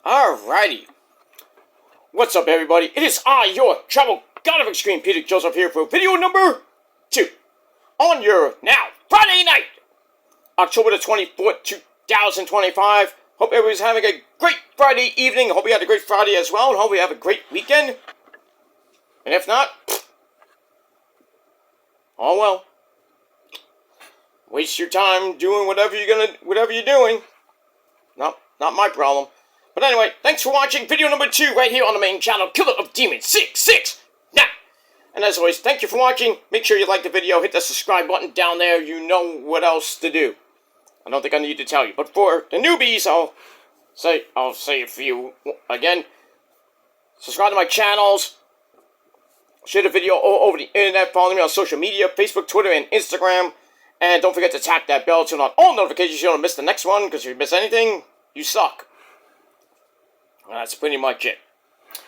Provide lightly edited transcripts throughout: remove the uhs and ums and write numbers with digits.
Alrighty. What's up, everybody? It is I, your travel god of extreme, Peter Joseph, here for video number 2 on your now Friday night, October the 24th, 2025. Hope everybody's having a great Friday evening. Hope you had a great Friday as well, and hope you have a great weekend. And if not, oh well. Waste your time doing whatever you're doing. No, not my problem. But anyway, thanks for watching video number 2 right here on the main channel, Killer of Demons 669. And as always, thank you for watching. Make sure you like the video, hit the subscribe button down there. You know what else to do. I don't think I need to tell you. But for the newbies, I'll say a few again. Subscribe to my channels. Share the video all over the internet. Follow me on social media, Facebook, Twitter, and Instagram. And don't forget to tap that bell to turn on all notifications so you don't miss the next one. Because if you miss anything, you suck. Well, that's pretty much it.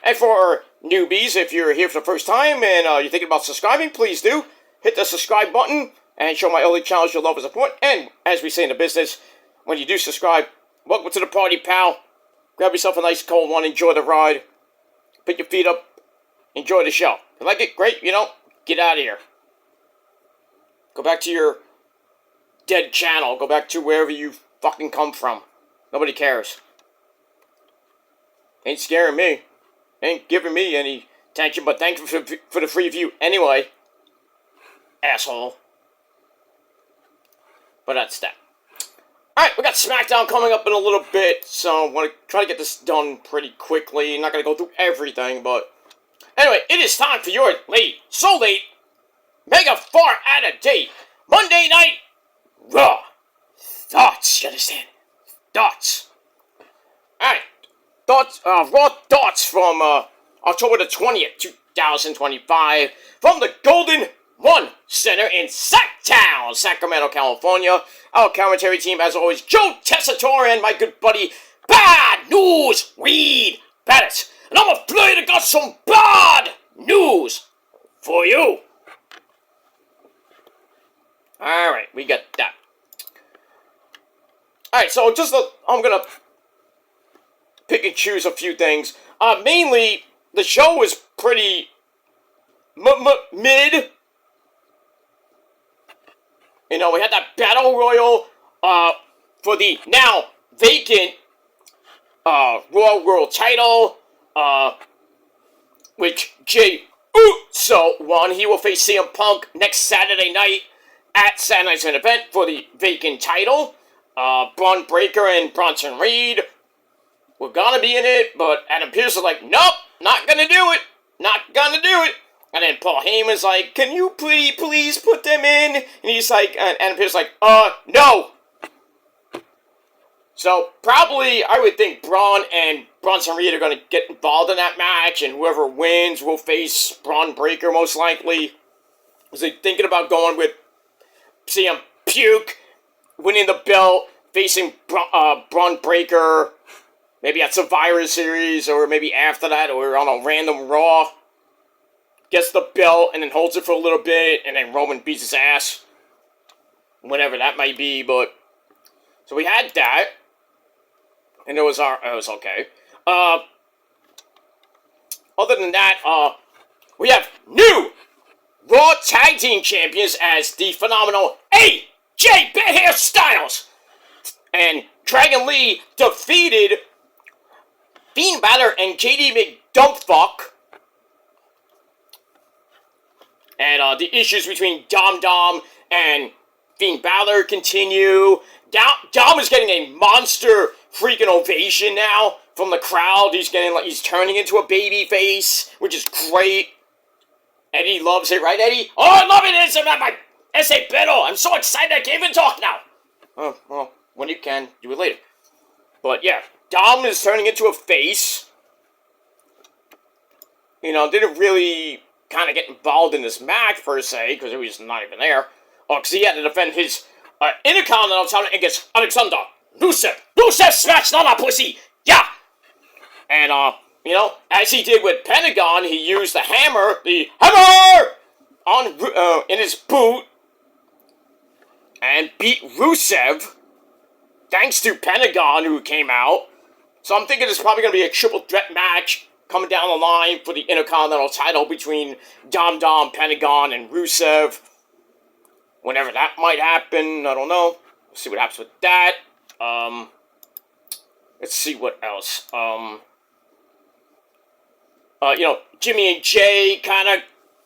And for newbies, if you're here for the first time and you're thinking about subscribing, please do. Hit the subscribe button and show my early channels your love and support. And as we say in the business, when you do subscribe, welcome to the party, pal. Grab yourself a nice cold one, enjoy the ride. Put your feet up, enjoy the show. If you like it, great. You know, get out of here. Go back to your dead channel. Go back to wherever you fucking come from. Nobody cares. Ain't scaring me. Ain't giving me any attention, but thank you for the free view anyway. Asshole. But that's that. Alright, we got SmackDown coming up in a little bit, so I want to try to get this done pretty quickly. Not going to go through everything, but... Anyway, it is time for your late, so late, mega far out of date, Monday Night Raw. Thoughts, you understand? Thoughts. Alright. Raw thoughts from October the 20th, 2025, from the Golden One Center in Sacktown, Sacramento, California. Our commentary team, as always, Joe Tessitore and my good buddy, Bad News Reed Pettis. And I'm afraid I got some bad news for you. Alright, we got that. Alright, so I'm gonna pick and choose a few things. Mainly, the show was pretty mid. You know, we had that battle royal for the now vacant Raw World title, which Jey Uso won. He will face CM Punk next Saturday night at Saturday Night's Main Event for the vacant title. Braun Breaker and Bronson Reed were gonna be in it, but Adam Pearce was like, nope, not gonna do it. Not gonna do it. And then Paul Heyman's like, can you please put them in? And he's like, and Adam Pearce's like, no. So, probably, I would think Braun and Bronson Reed are gonna get involved in that match, and whoever wins will face Braun Breaker, most likely. Was they thinking about going with CM Puke, winning the belt, facing Braun Breaker, maybe at Survivor Series, or maybe after that, or on a random Raw. Gets the belt, and then holds it for a little bit, and then Roman beats his ass. Whenever that might be, but... So we had that. And it was okay. Other than that, we have new Raw Tag Team Champions as the phenomenal AJ Bad Hair Styles. And Dragon Lee defeated Finn Balor and JD McDumpfuck. And the issues between Dom and Finn Balor continue. Dom is getting a monster freaking ovation now from the crowd. He's turning into a baby face, which is great. Eddie loves it, right, Eddie? Oh, I love it! It's my ese pedo. I'm so excited I can't even talk now. Oh, well, when you can, do it later. But yeah, Dom is turning into a face. You know, didn't really kind of get involved in this match, per se, because he was not even there. Oh, because he had to defend his Intercontinental title against Alexander Rusev. Rusev smashed on that pussy! Yeah! And, you know, as he did with Pentagon, he used the hammer, in his boot, and beat Rusev, thanks to Pentagon, who came out So I'm thinking it's probably going to be a triple threat match coming down the line for the Intercontinental title between Dom Dom, Pentagon, and Rusev. Whenever that might happen, I don't know. We'll see what happens with that. Let's see what else. Jimmy and Jay kind of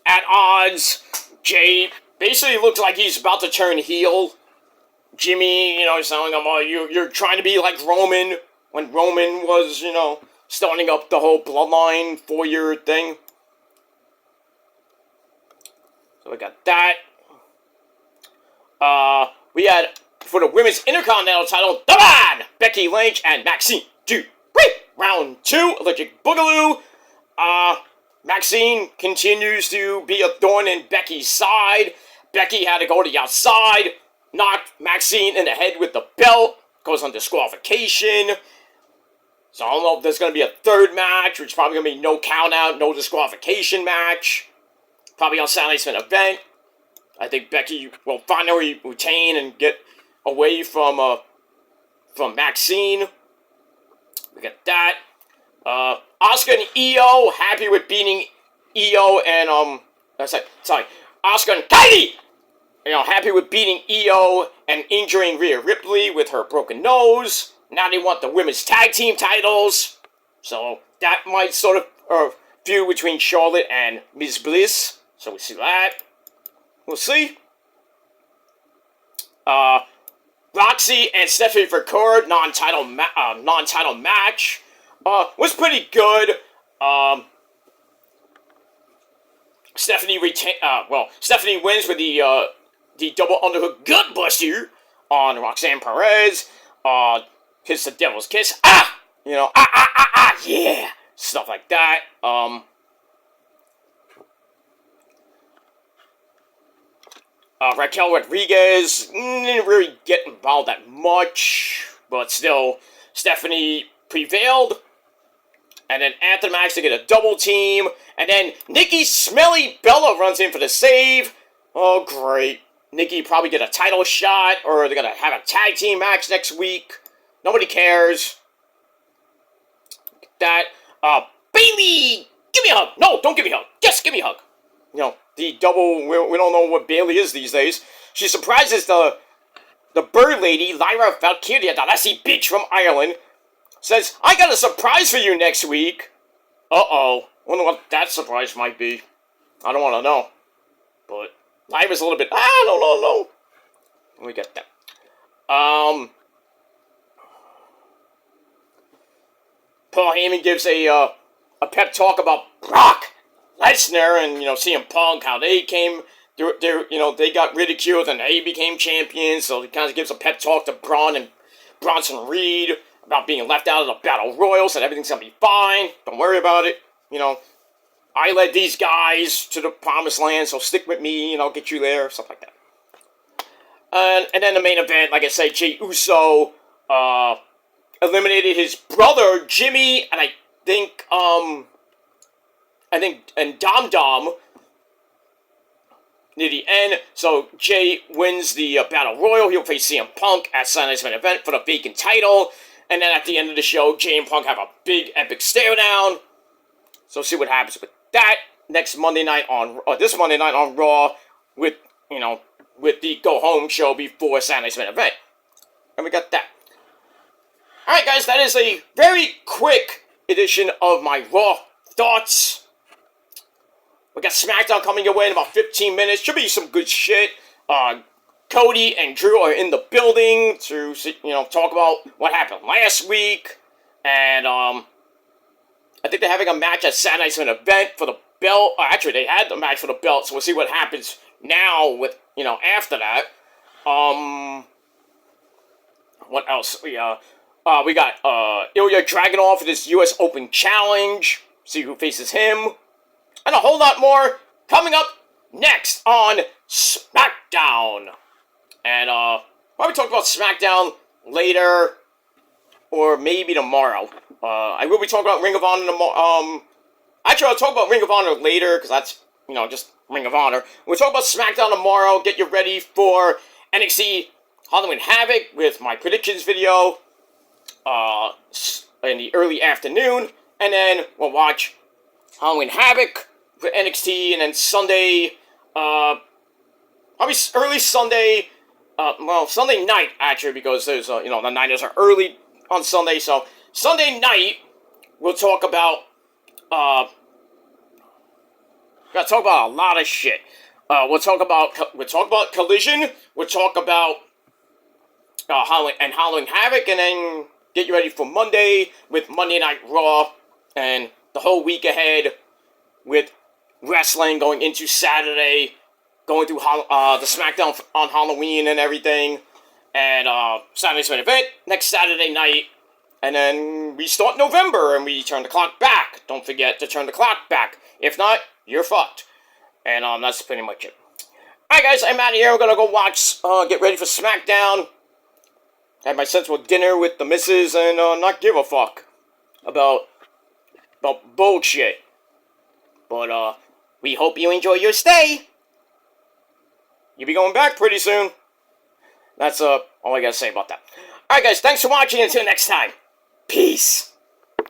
at odds. Jay basically looks like he's about to turn heel. Jimmy, he's telling him, oh, you're trying to be like Roman, when Roman was, starting up the whole bloodline 4-year thing. So we got that. We had, for the Women's Intercontinental title, the man, Becky Lynch and Maxine Dupree. Round 2, Electric Boogaloo. Maxine continues to be a thorn in Becky's side. Becky had to go to the outside, knocked Maxine in the head with the belt, goes on disqualification. So I don't know if there's going to be a third match, which is probably going to be no count out, no disqualification match. Probably on Saturday's main event. I think Becky will finally retain and get away from Maxine. We got that. Asuka and Io, happy with beating Io and, Asuka and Katie! Happy with beating Io and injuring Rhea Ripley with her broken nose. Now they want the women's tag team titles. So that might sort of feud between Charlotte and Ms. Bliss. So we see that. We'll see. Roxy and Stephanie Vercourt non-title match was pretty good. Stephanie wins with the double underhook gutbuster on Roxanne Perez. Hits the devil's kiss. Yeah, stuff like that. Raquel Rodriguez didn't really get involved that much, but still, Stephanie prevailed. And then after the match, they get a double team. And then Nikki Smelly Bella runs in for the save. Oh, great. Nikki probably get a title shot, or they're going to have a tag team match next week. Nobody cares. That, Bayley! Give me a hug! No, don't give me a hug. Just give me a hug. The double, we don't know what Bayley is these days. She surprises the bird lady, Lyra Valkyria, the lassie bitch from Ireland. Says, I got a surprise for you next week. Uh-oh. Wonder what that surprise might be. I don't want to know. But Lyra's a little bit, I don't know. We get that. Paul Heyman gives a pep talk about Brock Lesnar and, CM Punk, how they came, they got ridiculed and they became champions, so he kind of gives a pep talk to Braun and Bronson Reed about being left out of the Battle Royal, said everything's gonna be fine, don't worry about it, I led these guys to the promised land, so stick with me, and I'll get you there, stuff like that. And then the main event, like I said, Jey Uso, eliminated his brother, Jimmy, and I think and Dom Dom near the end. So Jay wins the Battle Royal. He'll face CM Punk at Sunday's main event for the vacant title. And then at the end of the show, Jay and Punk have a big epic stare down. So see what happens with that this Monday night on Raw with the go home show before Sunday's main event. And we got that. Alright guys, that is a very quick edition of my Raw thoughts. We got SmackDown coming your way in about 15 minutes. Should be some good shit. Cody and Drew are in the building to, talk about what happened last week. And, I think they're having a match at Saturday's main event for the belt. Actually, they had the match for the belt, so we'll see what happens now with, after that. What else? We got, Ilya Dragunov for this U.S. Open Challenge. See who faces him. And a whole lot more coming up next on SmackDown. And, probably talk about SmackDown later, or maybe tomorrow. I will be talking about Ring of Honor tomorrow. Actually, I'll talk about Ring of Honor later, because that's, just Ring of Honor. We'll talk about SmackDown tomorrow. Get you ready for NXT Halloween Havoc with my predictions video. in the early afternoon, and then we'll watch Halloween Havoc for NXT, and then Sunday, probably early Sunday, Sunday night, actually, because there's, the Niners are early on Sunday, so Sunday night, we'll talk about, gotta talk about a lot of shit. We'll talk about Collision, we'll talk about, Halloween Havoc, and then get you ready for Monday with Monday Night Raw, and the whole week ahead with wrestling going into Saturday, going through the SmackDown on Halloween and everything, and Saturday's main event next Saturday night, and then we start November and we turn the clock back. Don't forget to turn the clock back. If not, you're fucked. And that's pretty much it. Alright guys, I'm out of here. I'm gonna go watch, get ready for SmackDown. Have my sensible dinner with the missus and not give a fuck about bullshit. But we hope you enjoy your stay. You'll be going back pretty soon. That's all I gotta say about that. Alright guys, thanks for watching. Until next time. Peace.